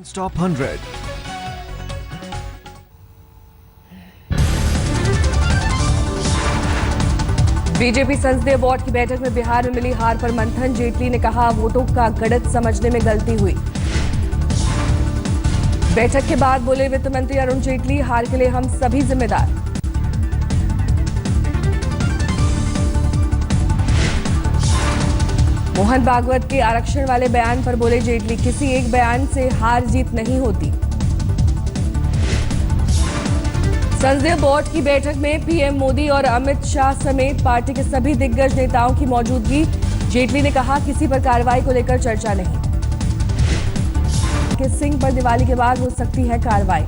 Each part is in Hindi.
Stop 100. बीजेपी संसदीय बोर्ड की बैठक में बिहार में मिली हार पर मंथन। जेटली ने कहा, वोटों का गणित समझने में गलती हुई। बैठक के बाद बोले वित्त मंत्री अरुण जेटली, हार के लिए हम सभी जिम्मेदार। मोहन भागवत के आरक्षण वाले बयान पर बोले जेटली, किसी एक बयान से हार जीत नहीं होती। संसदीय बोर्ड की बैठक में पीएम मोदी और अमित शाह समेत पार्टी के सभी दिग्गज नेताओं की मौजूदगी। जेटली ने कहा, किसी पर कार्रवाई को लेकर चर्चा नहीं। कि सिंह पर दिवाली के बाद हो सकती है कार्रवाई।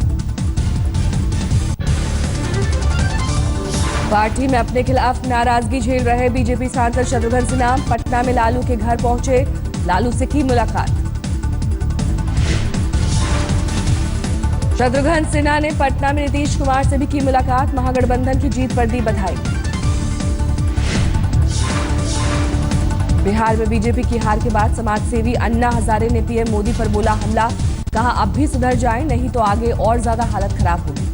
पार्टी में अपने खिलाफ नाराजगी झेल रहे बीजेपी सांसद शत्रुघ्न सिन्हा पटना में लालू के घर पहुंचे। लालू से की मुलाकात। शत्रुघ्न सिन्हा ने पटना में नीतीश कुमार से भी की मुलाकात। महागठबंधन की जीत पर दी बधाई। बिहार में बीजेपी की हार के बाद समाजसेवी अन्ना हजारे ने पीएम मोदी पर बोला हमला। कहा, अब भी सुधर जाएं, नहीं तो आगे और ज्यादा हालत खराब होगी।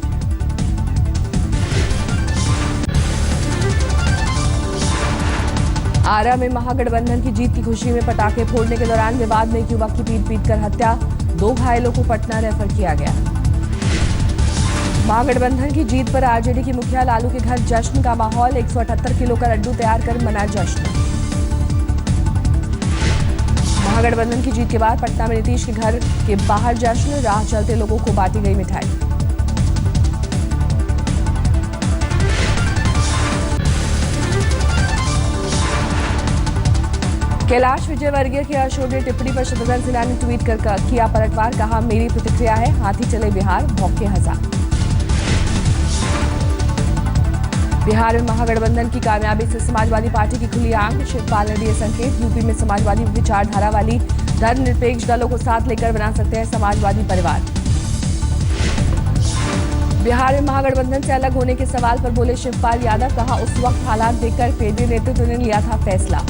आरा में महागठबंधन की जीत की खुशी में पटाखे फोड़ने के दौरान विवाद में एक युवक की पीट कर हत्या। 2 घायलों को पटना रेफर किया गया। महागठबंधन की जीत पर आरजेडी की मुखिया लालू के घर जश्न का माहौल। 178 किलो का लड्डू तैयार कर मना जश्न। महागठबंधन की जीत के बाद पटना में नीतीश के घर के बाहर जश्न। राह चलते लोगों को बांटी गई मिठाई। कैलाश विजयवर्गीय की अशोभनीय टिप्पणी पर शत्रुघ्न सिन्हा ने ट्वीट कर किया पलटवार। कहा, मेरी प्रतिक्रिया है, हाथी चले बिहार, भौंके हजार। बिहार में महागठबंधन की कामयाबी से समाजवादी पार्टी की खुली आंख। शिवपाल ने दिए संकेत। यूपी में समाजवादी विचारधारा वाली धर्मनिरपेक्ष दलों को साथ लेकर बना सकते हैं समाजवादी परिवार। बिहार में महागठबंधन से अलग होने के सवाल पर बोले शिवपाल यादव। कहा, उस वक्त हालात देखकर केंद्रीय नेतृत्व ने लिया था फैसला।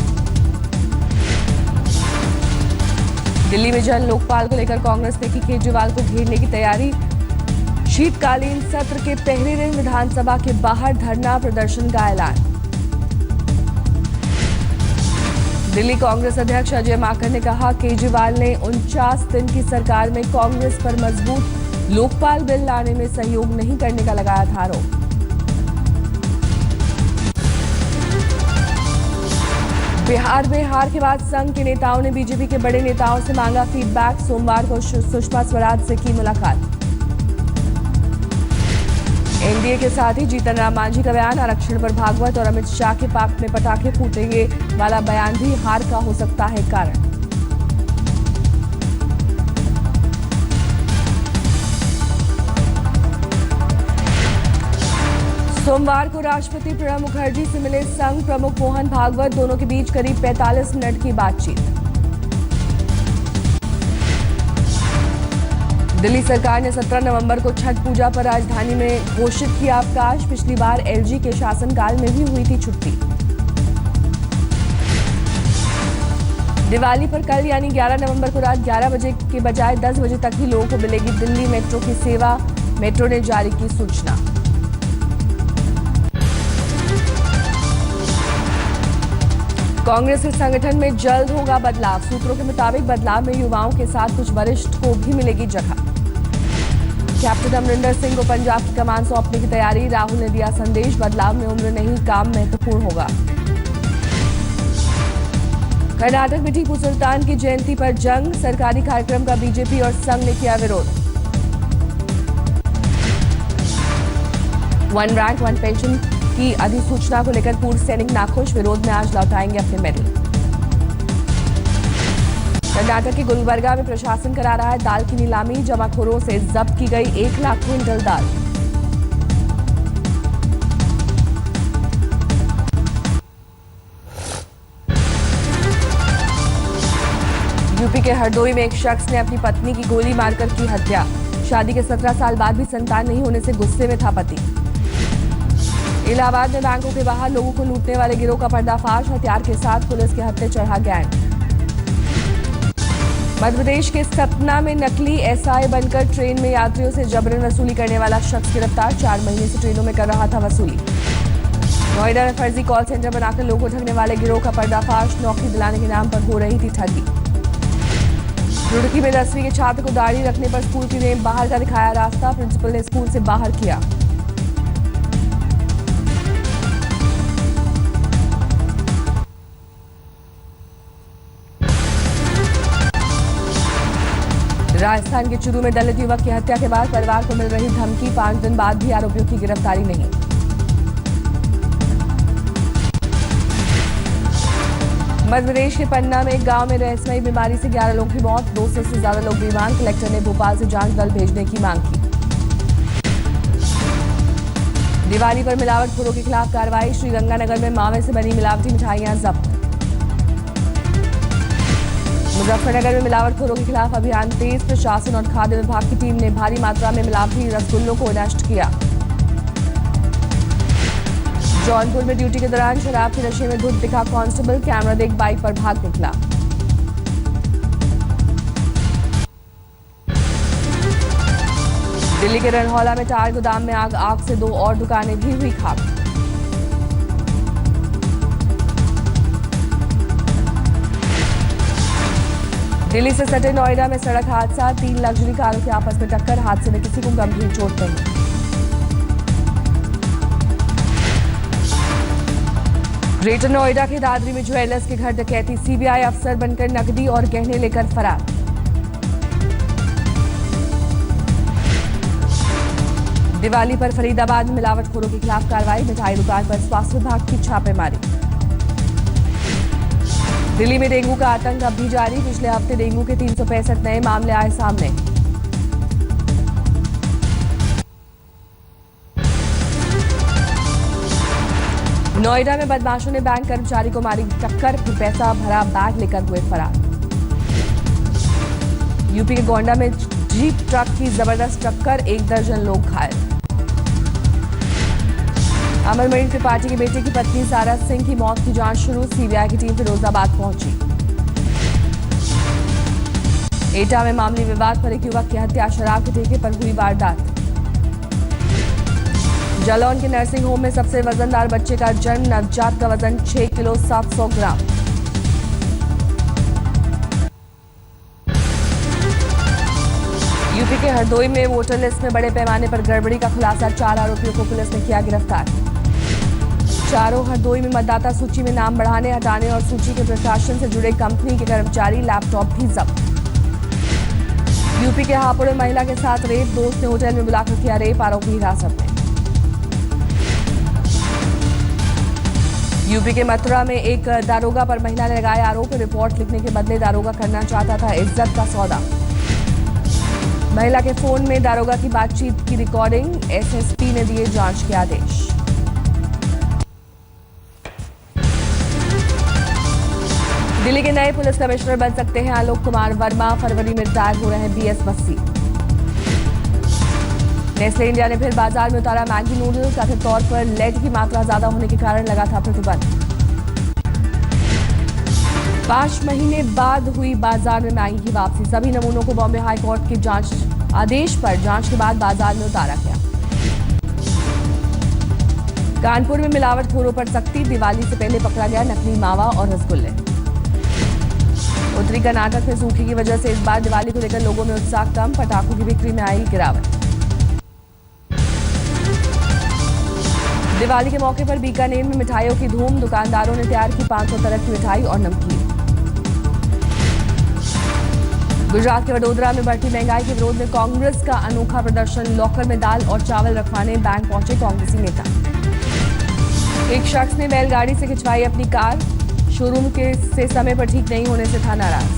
दिल्ली में जन लोकपाल को लेकर कांग्रेस ने की केजरीवाल को घेरने की तैयारी। शीतकालीन सत्र के पहले दिन विधानसभा के बाहर धरना प्रदर्शन का ऐलान। दिल्ली कांग्रेस अध्यक्ष अजय माकन ने कहा, केजरीवाल ने 49 दिन की सरकार में कांग्रेस पर मजबूत लोकपाल बिल लाने में सहयोग नहीं करने का लगाया था आरोप। बिहार में हार के बाद संघ के नेताओं ने बीजेपी के बड़े नेताओं से मांगा फीडबैक। सोमवार को सुषमा स्वराज से की मुलाकात। एनडीए के साथ ही जीतन राम मांझी का बयान। आरक्षण पर भागवत और अमित शाह के पाक में पटाखे फूटेंगे वाला बयान भी हार का हो सकता है कारण। सोमवार को राष्ट्रपति प्रणब मुखर्जी से मिले संघ प्रमुख मोहन भागवत। दोनों के बीच करीब 45 मिनट की बातचीत। दिल्ली सरकार ने 17 नवंबर को छठ पूजा पर राजधानी में घोषित किया अवकाश। पिछली बार एलजी के शासनकाल में भी हुई थी छुट्टी। दिवाली पर कल यानी 11 नवंबर को रात 11 बजे के बजाय 10 बजे तक ही लोगों को मिलेगी दिल्ली मेट्रो की सेवा। मेट्रो ने जारी की सूचना। कांग्रेस के संगठन में जल्द होगा बदलाव। सूत्रों के मुताबिक बदलाव में युवाओं के साथ कुछ वरिष्ठ को भी मिलेगी जगह। कैप्टन अमरिंदर सिंह को पंजाब की कमान सौंपने की तैयारी। राहुल ने दिया संदेश, बदलाव में उम्र नहीं, काम महत्वपूर्ण होगा। कर्नाटक में टीपू सुल्तान की जयंती पर जंग। सरकारी कार्यक्रम का बीजेपी और संघ ने किया विरोध। वन रैंक वन पेंशन की अधिसूचना को लेकर पूर्व सैनिक नाखुश। विरोध में आज लौटाएंगे अपने मेडल। कर्नाटक के गुलबर्गा में प्रशासन करा रहा है दाल की नीलामी। जमाखोरों से जब्त की गई 1 लाख क्विंटल दाल। यूपी के हरदोई में एक शख्स ने अपनी पत्नी की गोली मारकर की हत्या। शादी के 17 साल बाद भी संतान नहीं होने से गुस्से में था पति। इलाहाबाद में बैंकों के बाहर लोगों को लूटने वाले गिरोह का पर्दाफाश। हथियार के साथ पुलिस के हत्थे चढ़ा गैंग। मध्य प्रदेश के सतना में नकली एसआई बनकर ट्रेन में यात्रियों से जबरन वसूली करने वाला शख्स गिरफ्तार। 4 महीने से ट्रेनों में कर रहा था वसूली। नोएडा में फर्जी कॉल सेंटर बनाकर लोगों को ठगने वाले गिरोह का पर्दाफाश। नौकरी दिलाने के नाम पर हो रही थी ठगी। रुड़की में 10वीं के छात्र को दाढ़ी रखने पर स्कूल की ने बाहर का दिखाया रास्ता। प्रिंसिपल ने स्कूल से बाहर किया। राजस्थान के चूरू में दलित युवक की हत्या के बाद परिवार को मिल रही धमकी। 5 दिन बाद भी आरोपियों की गिरफ्तारी नहीं। मध्य प्रदेश के पन्ना में एक गांव में रहस्यमयी बीमारी से 11 लोगों की मौत। 200 से ज्यादा लोग बीमार। कलेक्टर ने भोपाल से जांच दल भेजने की मांग की। दिवाली पर मिलावटखोरों के खिलाफ कार्रवाई। श्रीगंगानगर में मावे से बनी मिलावटी मिठाइयां जब्त। मुजफ्फरनगर में मिलावटखोरों के खिलाफ अभियान तेज। प्रशासन और खाद्य विभाग की टीम ने भारी मात्रा में मिलावटी रसगुल्लों को नष्ट किया। जौनपुर में ड्यूटी के दौरान शराब के नशे में धुत दिखा कांस्टेबल। कैमरा देख बाइक पर भाग निकला। दिल्ली के रनहौला में टायर गोदाम में आग से 2 और दुकानें भी हुई खाक। दिल्ली से सटे नोएडा में सड़क हादसा। 3 लग्जरी कारों की आपस में टक्कर। हादसे में किसी को गंभीर चोट नहीं। ग्रेटर नोएडा के दादरी में ज्वेलर्स के घर डकैती। सीबीआई अफसर बनकर नकदी और गहने लेकर फरार। दिवाली पर फरीदाबाद में मिलावटखोरों के खिलाफ कार्रवाई। मिठाई दुकान पर स्वास्थ्य विभाग की छापेमारी। दिल्ली में डेंगू का आतंक अब भी जारी। पिछले हफ्ते डेंगू के 365 नए मामले आए सामने। नोएडा में बदमाशों ने बैंक कर्मचारी को मारी टक्कर। पैसा भरा बैग लेकर हुए फरार। यूपी के गोंडा में जीप ट्रक की जबरदस्त टक्कर। 1 दर्जन लोग घायल। अमरमणि त्रिपाठी के बेटे की पत्नी सारा सिंह की मौत की जांच शुरू। सीबीआई की टीम फिरोजाबाद पहुंची। एटा में मामूली विवाद पर एक युवक की हत्या। शराब के ठेके पर हुई वारदात। जालौन के नर्सिंग होम में सबसे वजनदार बच्चे का जन्म। नवजात का वजन 6 किलो 700 ग्राम। यूपी के हरदोई में वोटर लिस्ट में बड़े पैमाने पर गड़बड़ी का खुलासा। 4 आरोपियों को पुलिस ने किया गिरफ्तार। चारों हरदोई में मतदाता सूची में नाम बढ़ाने हटाने और सूची के प्रशासन से जुड़े कंपनी के कर्मचारी। लैपटॉप भी जब्त। यूपी के हापुड़ में महिला के साथ रेप। दोस्त ने होटल में बुलाकर किया रेप। आरोपी हिरासत में। यूपी के मथुरा में एक दारोगा पर महिला ने लगाया आरोप। रिपोर्ट लिखने के बदले दारोगा करना चाहता था इज्जत का सौदा। महिला के फोन में दारोगा की बातचीत की रिकॉर्डिंग। एसएसपी ने दिए जांच के आदेश। दिल्ली के नए पुलिस कमिश्नर बन सकते हैं आलोक कुमार वर्मा। फरवरी में रिटायर हो रहे हैं बीएस बस्सी। नेस्ले इंडिया ने फिर बाजार में उतारा मैगी नूडल। कथित तौर पर लेड की मात्रा ज्यादा होने के कारण लगा था प्रतिबंध। 5 महीने बाद हुई बाजार में मैगी की वापसी। सभी नमूनों को बॉम्बे हाई कोर्ट के जांच आदेश पर जांच के बाद बाजार में उतारा गया। कानपुर में मिलावटखोरों पर सख्ती। दिवाली से पहले पकड़ा गया नकली मावा और रसगुल्ले। उत्तरी कर्नाटक में सूखे की वजह से इस बार दिवाली को लेकर लोगों में उत्साह कम। पटाखों की बिक्री में आई गिरावट। दिवाली के मौके पर बीकानेर में मिठाइयों की धूम। दुकानदारों ने तैयार की 500 तरह की मिठाई और नमकीन। गुजरात के वडोदरा में बढ़ती महंगाई के विरोध में कांग्रेस का अनोखा प्रदर्शन। लॉकर में दाल और चावल रखवाने बैंक पहुंचे कांग्रेसी नेता। एक शख्स ने बैलगाड़ी से खिंचवाई अपनी कार। शोरूम से समय पर ठीक नहीं होने से था नाराज।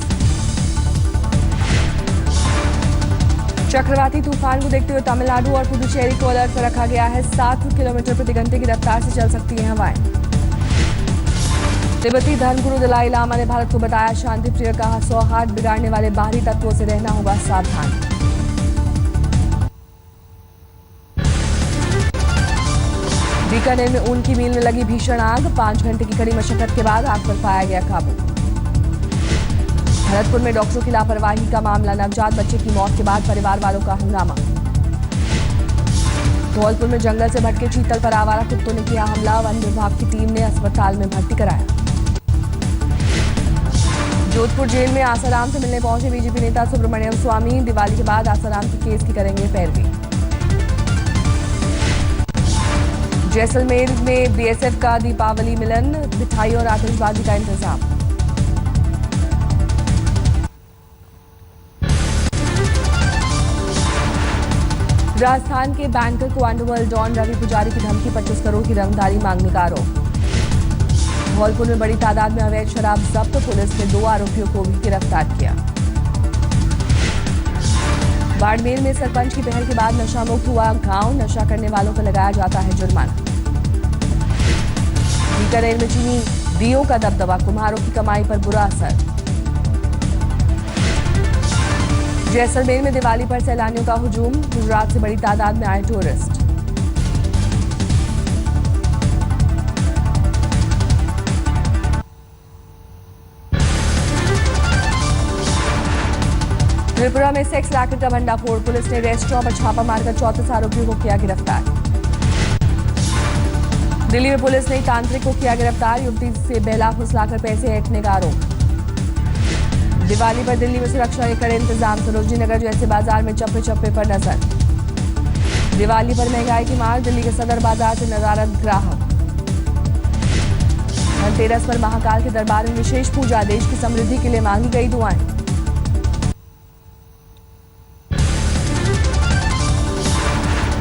चक्रवाती तूफान को देखते हुए तमिलनाडु और पुडुचेरी को अलर्ट पर रखा गया है। 60 किलोमीटर प्रति घंटे की रफ्तार से चल सकती हैं हवाएं। तिब्बती धर्मगुरु दलाई लामा ने भारत को बताया शांति प्रिय। कहा सौहार्द बिगाड़ने वाले बाहरी तत्वों से रहना होगा सावधान। बीकानेर में ऊन की मिल में लगी भीषण आग। 5 घंटे की कड़ी मशक्कत के बाद आग पर पाया गया काबू। भरतपुर में डॉक्टरों की लापरवाही का मामला, नवजात बच्चे की मौत के बाद परिवार वालों का हंगामा। धौलपुर में जंगल से भटके चीतल पर आवारा कुत्तों ने किया हमला, वन विभाग की टीम ने अस्पताल में भर्ती कराया। जोधपुर जेल में आसाराम से मिलने पहुंचे बीजेपी नेता सुब्रमण्यम स्वामी, दिवाली के बाद आसाराम की केस की करेंगे पैरवी। जैसलमेर में बीएसएफ का दीपावली मिलन, मिठाई और आतिशबाजी का इंतजाम। राजस्थान के बैंकर को अंडरवर्ल्ड डॉन रवि पुजारी की धमकी, 25 करोड़ की रंगदारी मांगने का आरोप। धौलपुर में बड़ी तादाद में अवैध शराब जब्त, पुलिस ने 2 आरोपियों को भी गिरफ्तार किया। बाड़मेर में सरपंच की पहल के बाद नशा मुक्त हुआ गांव, नशा करने वालों पर लगाया जाता है जुर्माना। बीकानेर में चीनी दीयों का दबदबा, कुम्हारों की कमाई पर बुरा असर। जैसलमेर में दिवाली पर सैलानियों का हुजूम, गुजरात से बड़ी तादाद में आए टूरिस्ट। त्रिपुरा में सेक्स रैकेट का भंडाफोड़, पुलिस ने रेस्टोरेंट पर छापा मारकर 34 आरोपियों को किया गिरफ्तार। दिल्ली में पुलिस ने तांत्रिक को किया गिरफ्तार, युवती से बहला फुसलाकर पैसे ऐंठने का आरोप। दिवाली पर दिल्ली में सुरक्षा के कड़े इंतजाम, सरोजनी नगर जैसे बाजार में चप्पे चप्पे पर नजर। दिवाली पर महंगाई की मार, दिल्ली के सदर बाजार से नदारद ग्राहक। धनतेरस पर महाकाल के दरबार में विशेष पूजा, देश की समृद्धि के लिए मांगी गई दुआएं।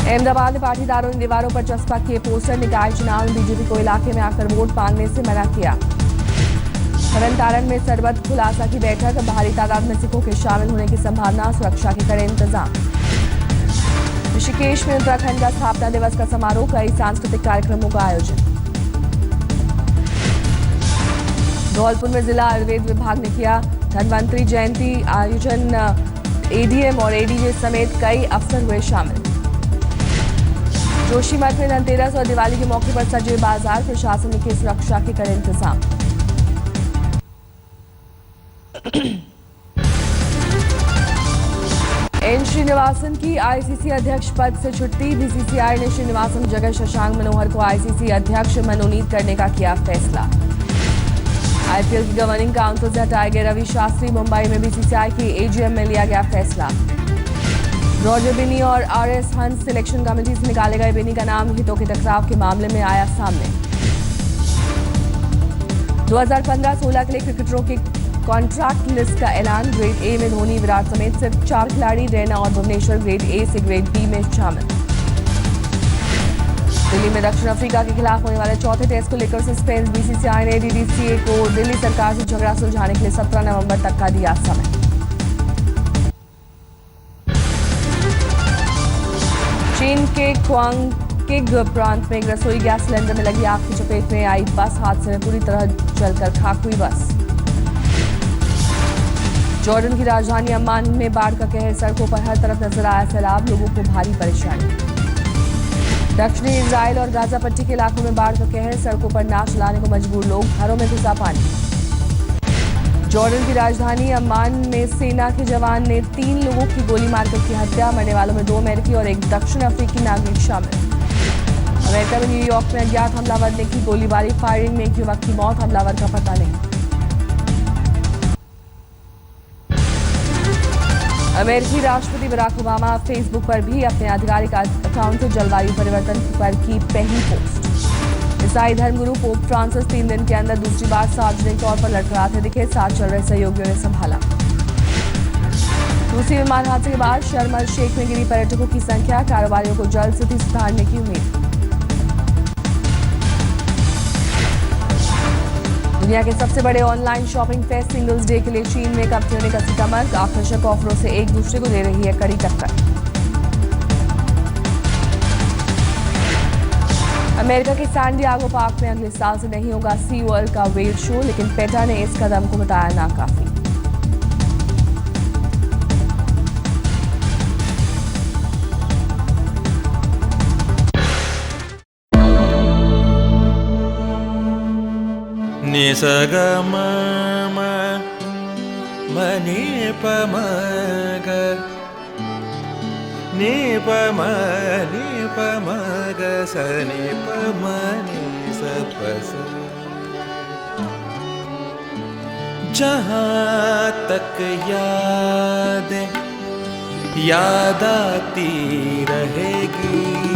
अहमदाबाद में पाटीदारों ने दीवारों पर चस्पा किए पोस्टर, निकाय चुनाव में बीजेपी को इलाके में आकर वोट मांगने से मना किया। तरन तारण में सरबत खुलासा की बैठक, भारी तादाद में सिखों के शामिल होने की संभावना, सुरक्षा के कड़े इंतजाम। ऋषिकेश में उत्तराखंड का स्थापना दिवस का समारोह, कई सांस्कृतिक कार्यक्रमों का आयोजन। धौलपुर में जिला आयुर्वेद विभाग ने किया धन्वंतरी जयंती आयोजन, एडीएम और एडीजे समेत कई अफसर हुए शामिल। जोशीमठ में धनतेरस और दिवाली के मौके पर सजे बाजार, प्रशासन ने की सुरक्षा के कड़े इंतजाम। एन श्रीनिवासन की आईसीसी अध्यक्ष पद से छुट्टी, बीसीसीआई ने श्रीनिवासन जगह शशांक मनोहर को आईसीसी अध्यक्ष मनोनीत करने का किया फैसला। आईपीएल की गवर्निंग काउंसिल से हटाए गए रवि शास्त्री, मुंबई में बीसीसीआई की एजीएम में लिया गया फैसला। रॉजर बिनी और आरएस हंस सिलेक्शन कमेटी से निकाले गए, बिनी का नाम हितों के टकराव के मामले में आया सामने। 2015-16 के लिए क्रिकेटरों की कॉन्ट्रैक्ट लिस्ट का ऐलान, ग्रेड ए में धोनी विराट समेत सिर्फ 4 खिलाड़ी, रैना और भुवनेश्वर ग्रेड ए से ग्रेड बी में शामिल। दिल्ली में दक्षिण अफ्रीका के खिलाफ होने वाले चौथे टेस्ट को लेकर सस्पेंस, बीसीसीआई ने डीडीसीए को दिल्ली सरकार से झगड़ा सुलझाने के लिए 17 नवंबर तक का दिया समय। चीन के क्वांगकिग प्रांत में एक रसोई गैस सिलेंडर में लगी आग की चपेट में आई बस, हादसे में पूरी तरह जलकर खाक हुई बस। जॉर्डन की राजधानी अम्मान में बाढ़ का कहर, सड़कों पर हर तरफ नजर आया सैलाब, लोगों को भारी परेशानी। दक्षिणी इजराइल और गाजा पट्टी के इलाकों में बाढ़ का कहर, सड़कों पर नाव चलाने को मजबूर लोग, घरों में घुसा पानी। जॉर्डन की राजधानी अम्मान में सेना के जवान ने 3 लोगों की गोली मारकर की हत्या, मरने वालों में 2 अमेरिकी और 1 दक्षिण अफ्रीकी नागरिक शामिल। अमेरिका में न्यूयॉर्क में अज्ञात हमलावर ने की गोलीबारी, फायरिंग में एक युवक की मौत, हमलावर का पता नहीं। अमेरिकी राष्ट्रपति बराक ओबामा फेसबुक पर भी अपने आधिकारिक अकाउंट से जलवायु परिवर्तन पर की पहली पोस्ट। ईसाई धर्मगुरु पोप फ्रांसिस 3 दिन के अंदर दूसरी बार सार्वजनिक तौर पर लड़खड़ाते दिखे, साथ चल रहे सहयोगियों ने संभाला। दूसरी विमान हादसे के बाद शर्म अल शेख में गिरी पर्यटकों की संख्या, कारोबारियों को जल्द स्थिति सुधारने की उम्मीद। दुनिया के सबसे बड़े online shopping fest singles day के लिए चीन में कंपनियों ने कसी कमर, आकर्षक ऑफरों से एक दूसरे को दे रही है कड़ी टक्कर। अमेरिका के सैन डिएगो पार्क में अगले साल से नहीं होगा सी वर्ल्ड का वेव शो, लेकिन पेटा ने इस कदम को बताया नाकाफी। निसगम मनी पमग नी पमग सनी पमनी सपस। जहाँ तक याद आती रहेगी